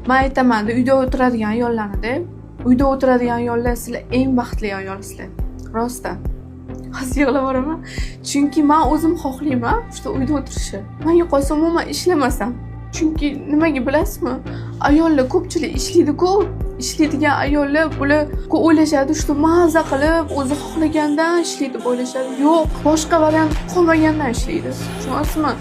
Men aytaman-da, uyda o'tiradigan ayollarni-da, uyda o'tiradigan ayollar sizlar eng baxtli ayolsizlar. Rostdan. Hozir yig'laboraman. Chunki men o'zim xohlayman shu uyda o'tirishni. Men yo'qolsam umuman ishlamasam. Chunki nimaga bilasizmi? Ayollar ko'pchilik ishlaydi-ku, ishlaydigan ayollar bular o'ylashadi, shu maza qilib, o'zi xohlagandan ishlaydi deb o'ylashadi. Yo'q, boshqa variant qolmagandan ishlaydi. Tushunasizmi?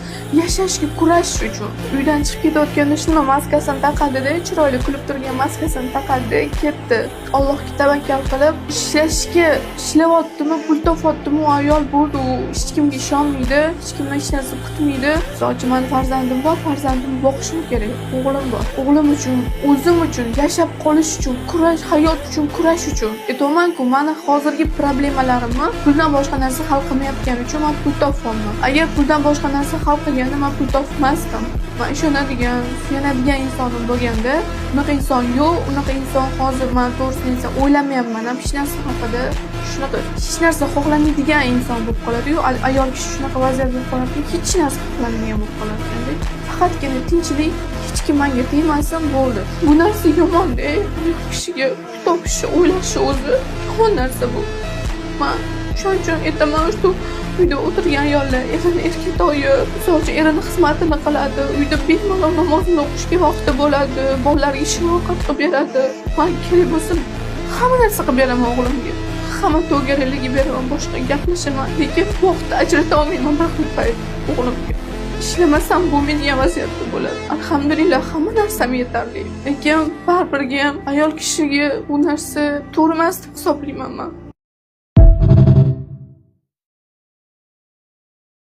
Yashashga kurashish uchun. Uydan chiqib ketayotganda shuni maskasini taqadi-da, chiroyli kulib turgan maskasini taqadi, ketdi. Allohga tavakkal qilib ishlashga, ishlayaptimi, pul topyaptimi, u ayol bo'ldi, u hech kimga ishonmaydi, hech kimdan hech narsa kutmaydi. Misol men farzandim bor, farzandimni boqishim kerak. O'g'lim bor. O'g'lim uchun, o'zim uchun, yashab qolish uchun, kurash, hayot uchun kurash uchun. Aytaman-ku, meni hozirgi problemalarimni puldan boshqa narsa hal qilmayotgani uchun men pul topolmayman. Agar puldan boshqa narsa hal qilganda men pul topmasdim. Men ishonadigan, suyanadigan insonim bo'lganda, unaqa inson yo'q, unaqa inson hozir men to'g'risini aytsam o'ylamayapman ham hech narsa haqida. Shunaqa hech narsa xohlamaydigan inson bo'lib qoladi-yu, ayol kishi shunaqa vaziyat bo'lib qoladi, hech narsa xohlamaydigan bo'lib qoladi. Faqatgina tinchlik, hech kim menga tegmasin bo'ldi. Bu narsa yomon-da. Kishiga topishni o'ylashi o'zi yomon narsa bu. Men shuning uchun aytaman, shu uyda o'tirgan ayollar erini erkak to'yib, misol uchun erini xizmatini qiladi, uyda bemalol namozini o'qishga vaqti bo'ladi, bolalarga ishni ovqat qilib beradi. Men kerak bo'lsa hamma narsa qilib beraman o'g'limga. Hamma to'gariligi beraman, boshqa gaplashaman, lekin vaqt ajrata olmayman baxtli payt o'g'limga. Ishlamasam bo'lmaydigan vaziyatda bo'ladi. Alhamdulillah hamma narsam yetarli. Lekin baribirga ham ayol kishiga bu narsa to'g'ri emas deb hisoblayman men.